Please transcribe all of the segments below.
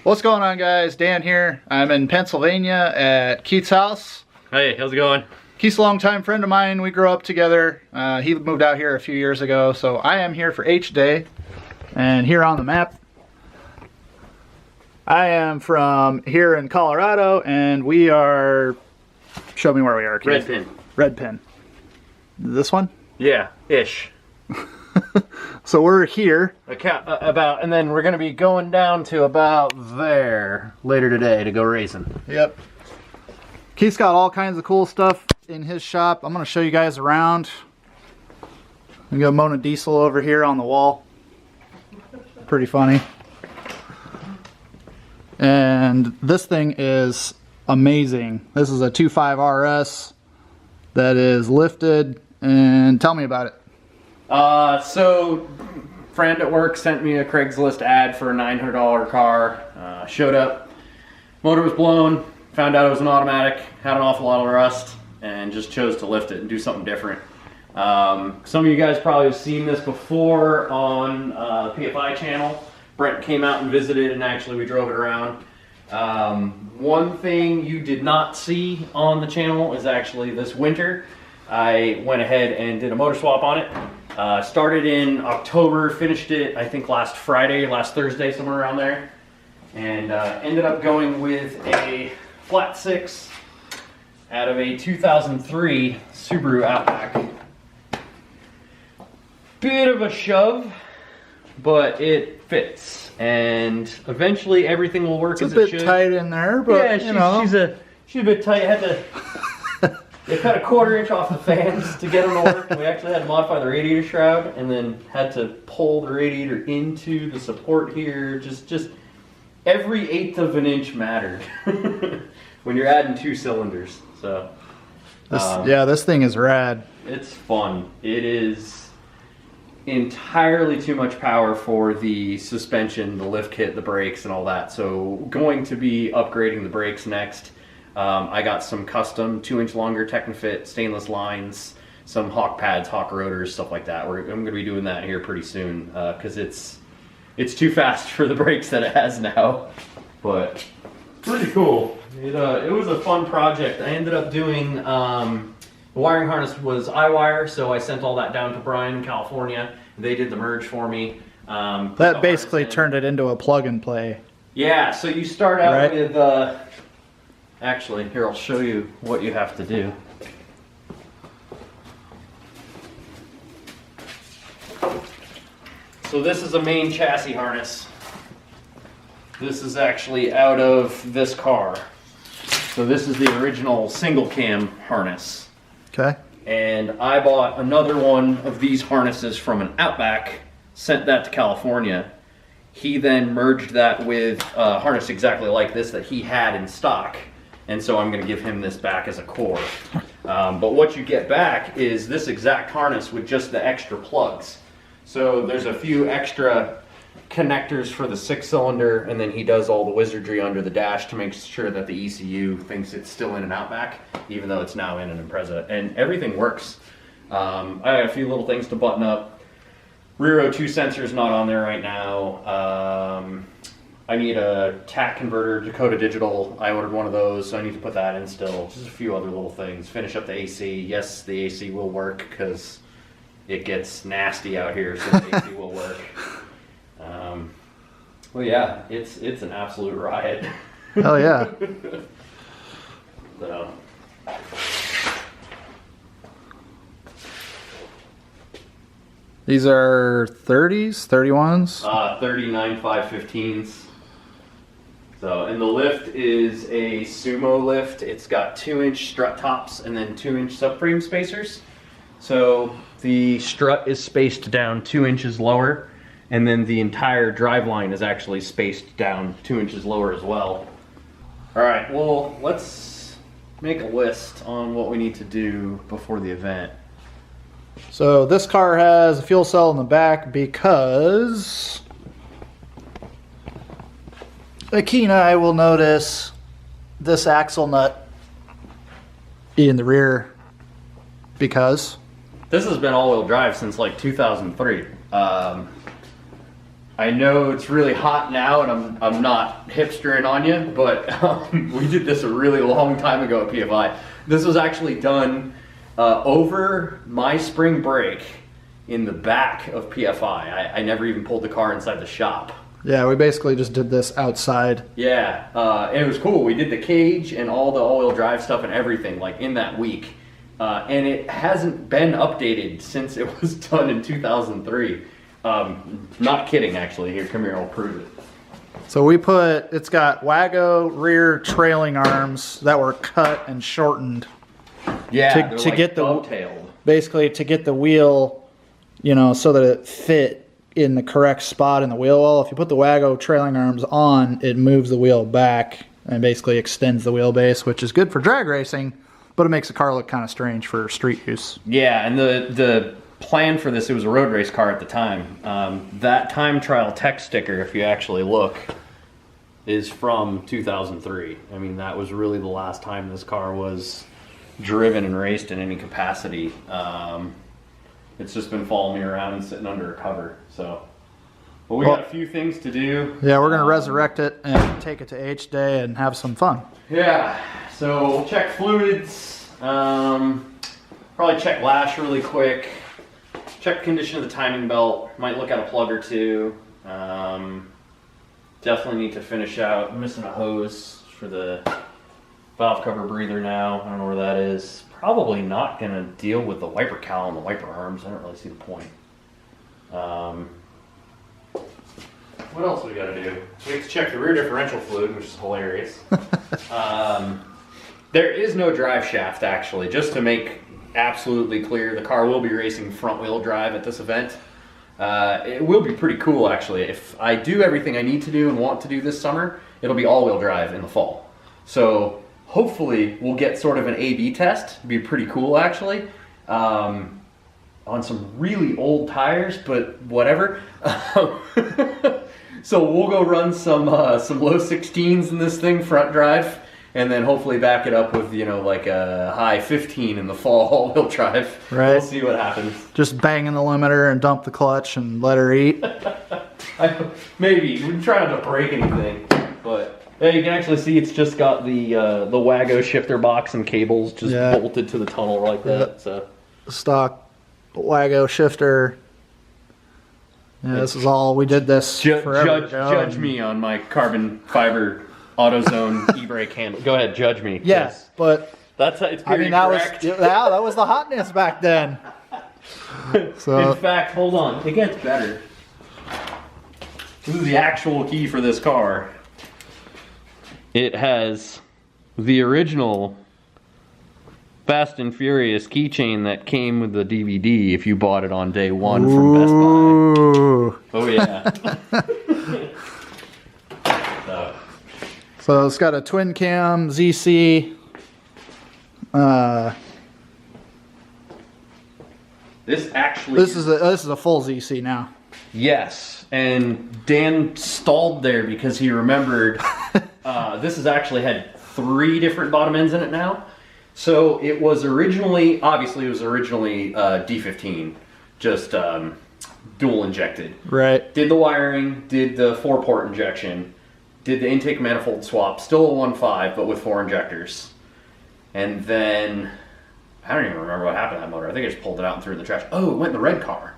What's going on, guys? Dan here. I'm in Pennsylvania at Keith's house. Hey, how's it going? Keith's a longtime friend of mine. We grew up together. He moved out here a few years ago, so I am here for HDAY. And here on the map, I am from here in Colorado, and we are... Show me where we are, Keith. Red pin. Red pin. This one? Yeah, ish. So we're here. About, and then we're gonna be going down to about there later today to go racing. Yep. Keith's got all kinds of cool stuff in his shop. I'm gonna show you guys around. We got Mona Diesel over here on the wall. Pretty funny. And this thing is amazing. This is a 2.5 RS that is lifted. And tell me about it. So friend at work sent me a Craigslist ad for a $900 car. Showed up, motor was blown, found out it was an automatic, had an awful lot of rust, and just chose to lift it and do something different. Some of you guys probably have seen this before on the PFI channel. Brent came out and visited, and actually we drove it around. One thing you did not see on the channel is actually this winter I went ahead and did a motor swap on it. Started in October, finished it I think last Thursday, somewhere around there. And ended up going with a flat 6 out of a 2003 Subaru Outback. Bit of a shove, but it fits. And eventually everything will work as it should. It's a bit tight in there, but yeah, she's a bit tight. Had to... They cut a 1/4 inch off the fans to get them to work. We actually had to modify the radiator shroud and then had to pull the radiator into the support here. Just every 1/8 of an inch mattered when you're adding 2 cylinders. So this thing is rad. It's fun. It is entirely too much power for the suspension, the lift kit, the brakes, and all that. So going to be upgrading the brakes next. I got some custom 2-inch longer Technofit stainless lines, some Hawk pads, Hawk rotors, stuff like that. I'm going to be doing that here pretty soon because it's too fast for the brakes that it has now. But pretty cool. It was a fun project. I ended up doing the wiring harness was iWire, so I sent all that down to Bryan, California. They did the merge for me. That basically turned it into a plug and play. Yeah. So you start out with. Actually, here I'll show you what you have to do. So this is a main chassis harness. This is actually out of this car. So this is the original single cam harness. Okay. And I bought another one of these harnesses from an Outback, sent that to California. He then merged that with a harness exactly like this that he had in stock. And so I'm going to give him this back as a core. But what you get back is this exact harness with just the extra plugs. So there's a few extra connectors for the 6-cylinder, and then he does all the wizardry under the dash to make sure that the ECU thinks it's still in an Outback, even though it's now in an Impreza. And everything works. I got a few little things to button up. Rear O2 sensor is not on there right now. I need a TAC converter, Dakota Digital. I ordered one of those, so I need to put that in still. Just a few other little things. Finish up the AC. Yes, the AC will work because it gets nasty out here, so the AC will work. Well, yeah, it's an absolute riot. Hell yeah. So. These are 30s, 31s? 39 515s. So, and the lift is a Sumo lift. It's got 2-inch strut tops and then 2-inch subframe spacers. So the strut is spaced down 2 inches lower, and then the entire driveline is actually spaced down 2 inches lower as well. All right, well, let's make a list on what we need to do before the event. So this car has a fuel cell in the back because a keen eye will notice this axle nut in the rear because this has been all-wheel drive since like 2003. I know it's really hot now, and I'm not hipstering on you, but we did this a really long time ago at PFI. This was actually done over my spring break in the back of PFI. I never even pulled the car inside the shop. Yeah, we basically just did this outside. Yeah, and it was cool. We did the cage and all the all-wheel drive stuff and everything like in that week. And it hasn't been updated since it was done in 2003. Not kidding, actually. Here, come here, I'll prove it. So it's got Wago rear trailing arms that were cut and shortened. Yeah, to like get the dovetailed. Basically to get the wheel, so that it fit in the correct spot in the wheel well. If you put the Wago trailing arms on, it moves the wheel back and basically extends the wheelbase, which is good for drag racing, but it makes the car look kind of strange for street use. Yeah, and the plan for this, it was a road race car at the time. That time trial tech sticker, if you actually look, is from 2003. I mean, that was really the last time this car was driven and raced in any capacity. It's just been following me around and sitting under a cover. So, but we got a few things to do. Yeah, we're gonna resurrect it and take it to HDAY and have some fun. Yeah, so we'll check fluids. Probably check lash really quick. Check condition of the timing belt. Might look at a plug or two. Definitely need to finish out. I'm missing a hose for the valve cover breather now. I don't know where that is. Probably not going to deal with the wiper cowl and the wiper arms. I don't really see the point. What else we got to do? We have to check the rear differential fluid, which is hilarious. There is no drive shaft, actually. Just to make absolutely clear, the car will be racing front wheel drive at this event. It will be pretty cool, actually. If I do everything I need to do and want to do this summer, it'll be all-wheel drive in the fall. So hopefully we'll get sort of an A/B test. It'd be pretty cool, actually, on some really old tires, but whatever. So we'll go run some low 16s in this thing, front drive, and then hopefully back it up with, like a high 15 in the fall all-wheel drive. Right. We'll see what happens. Just bang in the limiter and dump the clutch and let her eat. Maybe. We try not to break anything, but yeah, you can actually see it's just got the Wago shifter box and cables just bolted to the tunnel like that. So stock Wago shifter. Yeah, this is all, we did this forever ago. Judge me on my carbon fiber AutoZone e-brake handle. Go ahead, judge me. Yes, but that's it's very correct. That was the hotness back then. So in fact, hold on, it gets better. This is the actual key for this car. It has the original Fast and Furious keychain that came with the DVD if you bought it on day one from Best Buy. Oh yeah. So it's got a twin cam ZC. This is a full ZC now. Yes, and Dan stalled there because he remembered this has actually had 3 different bottom ends in it now. So it was originally, D15, just dual injected. Right. Did the wiring, did the 4-port injection, did the intake manifold swap, still a 1.5 but with 4 injectors. And then, I don't even remember what happened to that motor. I think I just pulled it out and threw it in the trash. Oh, it went in the red car.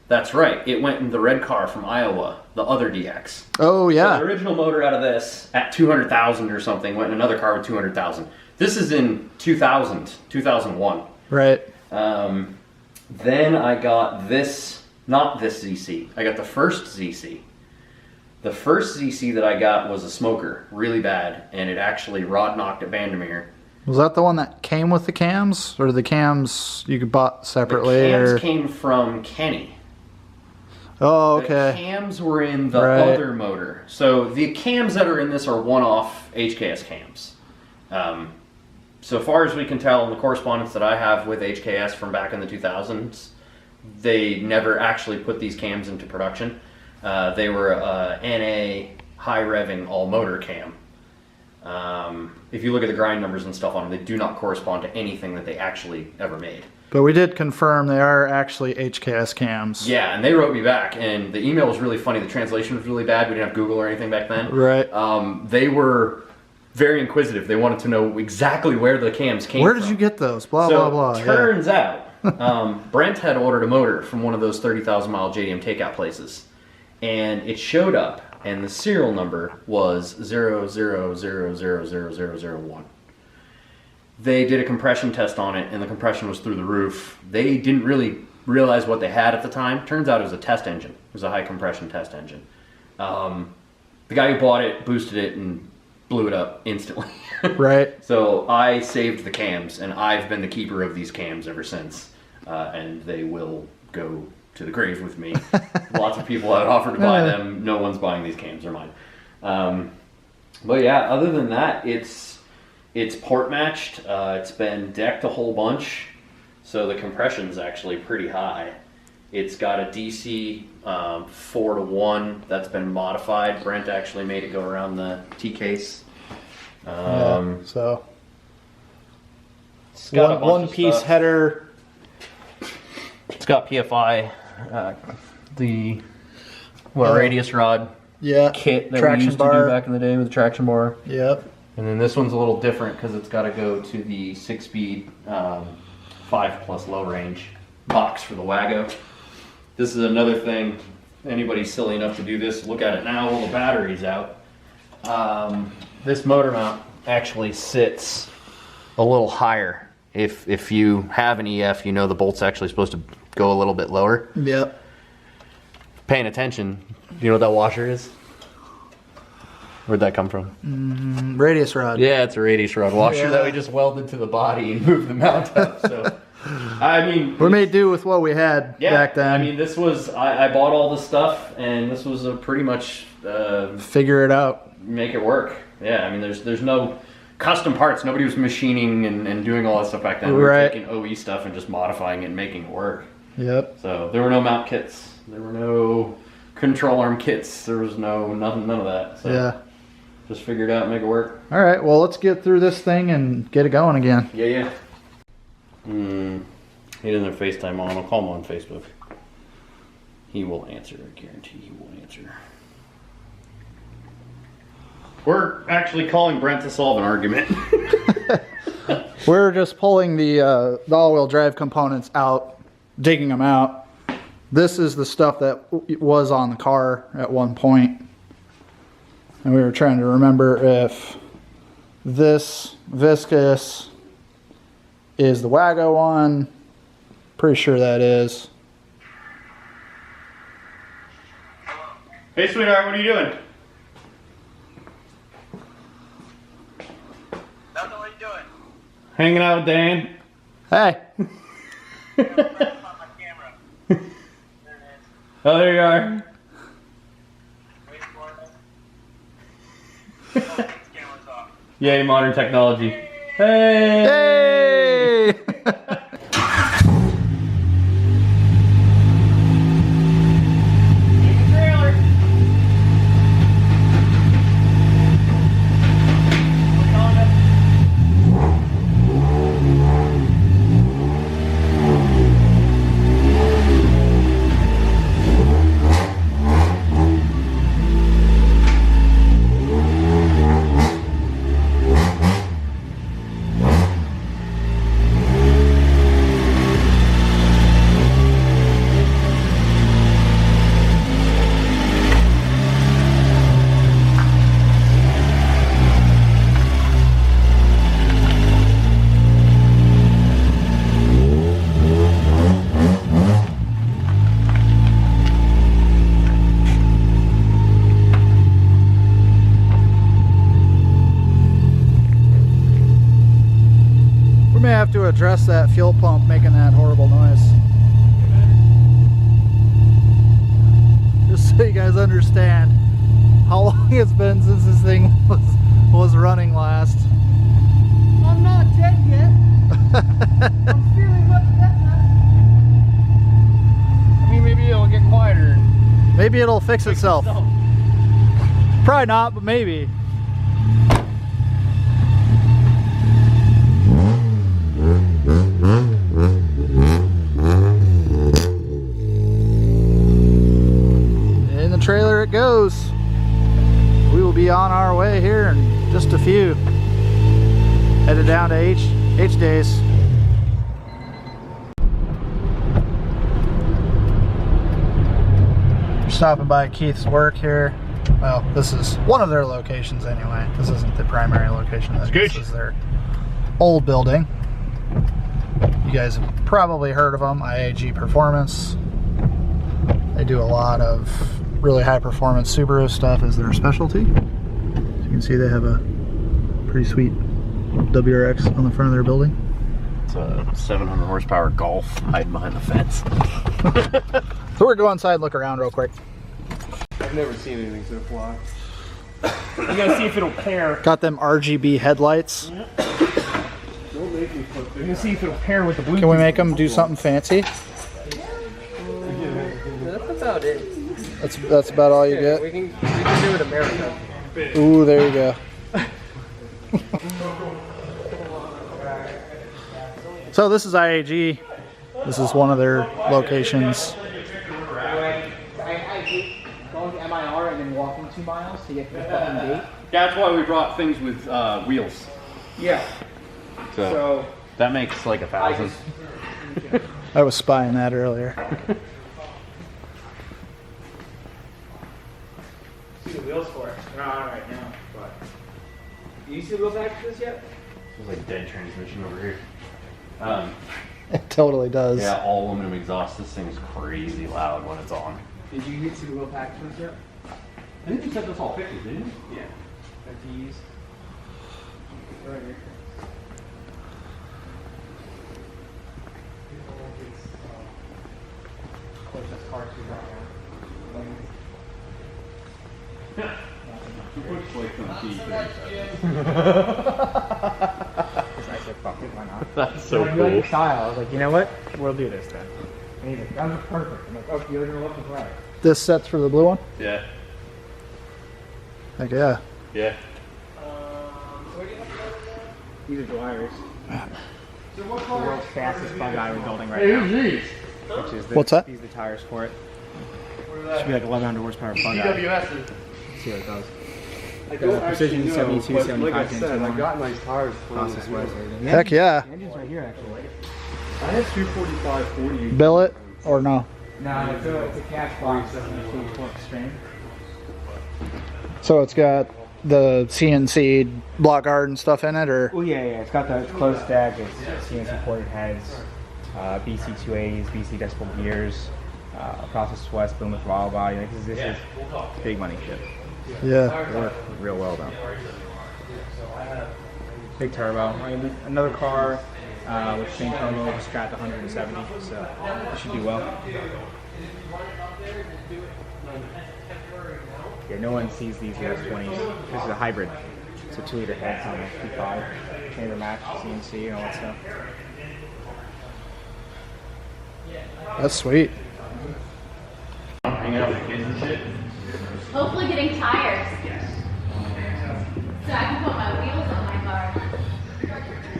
That's right, it went in the red car from Iowa, the other DX. Oh yeah. So the original motor out of this, at 200,000 or something, went in another car with 200,000. This is in 2001. Right. Then I got this, not this ZC. I got the first ZC. The first ZC that I got was a smoker, really bad, and it actually rod knocked at Vandermeer. Was that the one that came with the cams, or the cams you could bought separately? The cams came from Kenny. Oh, okay. The cams were in the other motor. So the cams that are in this are one-off HKS cams. So far as we can tell in the correspondence that I have with HKS from back in the 2000s, they never actually put these cams into production. They were NA high revving all motor cam. If you look at the grind numbers and stuff on them, they do not correspond to anything that they actually ever made. But we did confirm they are actually HKS cams. Yeah, and they wrote me back, and the email was really funny. The translation was really bad. We didn't have Google or anything back then. Right. They were very inquisitive. They wanted to know exactly where the cams came from. Where did you get those? Blah, blah, blah. Turns out, Brent had ordered a motor from one of those 30,000-mile JDM takeout places, and it showed up, and the serial number was 00000001. They did a compression test on it, and the compression was through the roof. They didn't really realize what they had at the time. Turns out it was a test engine. It was a high compression test engine. The guy who bought it boosted it and blew it up instantly. Right. So I saved the cams, and I've been the keeper of these cams ever since. And they will go to the grave with me. Lots of people had offered to buy them. No one's buying these cams. They're mine. But yeah, other than that, it's port matched. It's been decked a whole bunch, so the compression's actually pretty high. It's got a DC 4-to-1 that's been modified. Brent actually made it go around the T-case. So it's got one piece header. It's got PFI, the radius rod kit that we used to do back in the day with the traction bar. Yep. And then this one's a little different because it's got to go to the 6-speed 5+ low range box for the Wago. This is another thing. Anybody silly enough to do this, look at it now while the battery's out. This motor mount actually sits a little higher. If you have an EF, you know the bolt's actually supposed to go a little bit lower. Yep. Paying attention, you know what that washer is? Where'd that come from? Radius rod. Yeah, it's a radius rod washer that we just welded to the body and moved the mount up. So, I mean, we made do with what we had back then. I mean, this was I bought all this stuff, and this was a pretty much figure it out, make it work. Yeah, I mean, there's no custom parts. Nobody was machining and doing all that stuff back then. We were taking OE stuff and just modifying it and making it work. Yep. So there were no mount kits. There were no control arm kits. There was none of that. So. Yeah. Just figure it out and make it work. All right, well, let's get through this thing and get it going again. Yeah. He doesn't have FaceTime on. I'll call him on Facebook. He will answer. I guarantee he will answer. We're actually calling Brent to solve an argument. We're just pulling the all-wheel drive components out, digging them out. This is the stuff that was on the car at one point. And we were trying to remember if this viscous is the Wago one. Pretty sure that is. Hey, sweetheart, what are you doing? Nothing. What are you doing? Hanging out with Dan. Hey. My camera. There it is. Oh, there you are. Wait for it. Oh, this camera's off. Yay, modern technology. Hey! Hey! Have to address that fuel pump making that horrible noise. Just so you guys understand how long it's been since this thing was running last. I'm not dead yet. I'm feeling much better. I mean, maybe it'll get quieter. Maybe it'll fix itself. Probably not, but maybe. goes. We will be on our way here in just a few. Headed down to HDAY's. Stopping by Keith's work here. Well, this is one of their locations anyway. This isn't the primary location. This is their old building. You guys have probably heard of them, IAG Performance. They do a lot of really high performance Subaru stuff as their specialty. As you can see, they have a pretty sweet WRX on the front of their building. It's a 700 horsepower Golf hiding behind the fence. So we're going to go inside and look around real quick. I've never seen anything so fly. You gotta see if it'll pair. Got them RGB headlights. Don't make me flip it. You gonna see if it'll pair with the Bluetooth. Can we make them do something fancy? That's about it. That's about all you get? We can do it America. Ooh, there you go. So this is IAG. This is one of their locations. Going to MIR and then walking 2 miles to get to the fucking gate. That's why we brought things with wheels. Yeah. So that makes like 1,000. I was spying that earlier. See the wheels for it. They're not on right now, but. Do you see the wheels back to this yet? There's like dead transmission over here. It totally does. Yeah, all aluminum exhaust. This thing's crazy loud when it's on. Did you see the wheel packages yet? I think you said that's all 50s, didn't you? Yeah. 50s. Right here. Closest car to right now. Looks like some T-37. I said, fuck it, why not? That's so When I cool. like style, I was like, you know what? We'll do this then. And he's like, that was perfect. I'm like, okay, you're gonna look right. This set's for the blue one? Yeah. Heck yeah. Yeah. These are Dwyer's. The world's fastest bug eye we're building right now. Which is the, What's that? These are the tires for it. Should be like 1,100 horsepower bug eye. See what it does. Precision 72, 75 like I said, I 21. got nice tires. Process wise, everything. The Heck yeah. engine's right here actually. I had 245 40. Billet or no? No, it's a cash box. It's a torque string. So it's got the CNC block guard and stuff in it, or? Well, yeah. It's got the closed stack. It's CNC ported heads, BC 280s, BC decimal gears, process West, boom with throttle body. Like, this is big money shit. Yeah. It worked real well though. Big turbo. Another car with same turbo was strapped 170, so it should do well. Yeah, no one sees these US20s. This is a hybrid. So 2-liter heads on a P5. Chamber match, CNC, and all that stuff. That's sweet. Hanging out with the kids and shit. Hopefully getting tires. So I can put my wheels on my car.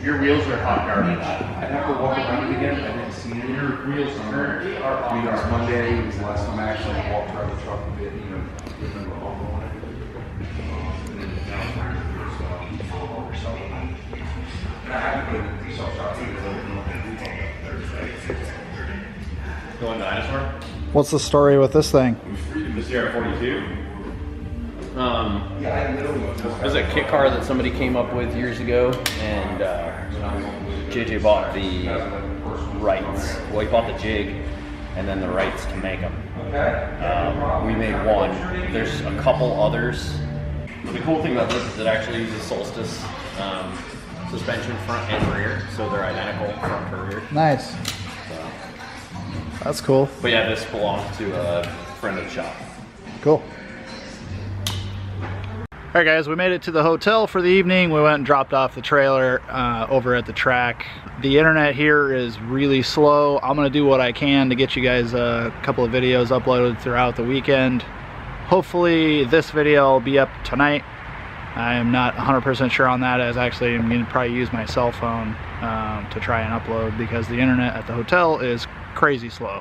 Your wheels are hot garbage. I have to walk around it again. I didn't see it. Your wheels are. I mean, it was Monday. It was the last time I actually walked around the truck a bit. You know, remember all going it. And then now I'm trying to do something. And I had to put it in the self-shot too because I didn't know what to do. Going dinosaur? What's the story with this thing? The Sierra 42. It was a kit car that somebody came up with years ago, and JJ bought the rights. Well, he bought the jig and then the rights to make them. We made one. There's a couple others. The cool thing about this is it actually uses Solstice suspension front and rear, so they're identical front to rear. Nice. That's cool. But yeah, this belongs to a friend of the shop. Cool. Alright guys, we made it to the hotel for the evening. We went and dropped off the trailer over at the track. The internet here is really slow. I'm going to do what I can to get you guys a couple of videos uploaded throughout the weekend. Hopefully this video will be up tonight. I am not 100% sure on that, as actually I'm going to probably use my cell phone to try and upload because the internet at the hotel is crazy slow.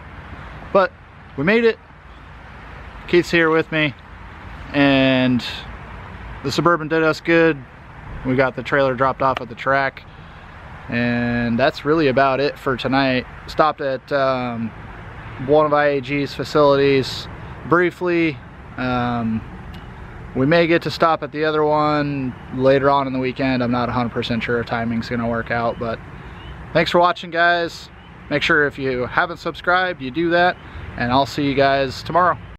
But we made it. Keith's here with me. and the Suburban did us good. We got the trailer dropped off at the track, and that's really about it for tonight. Stopped at one of IAG's facilities briefly. We may get to stop at the other one later on in the weekend. I'm not 100% sure if timing's gonna work out, but thanks for watching, guys. Make sure if you haven't subscribed, you do that, and I'll see you guys tomorrow.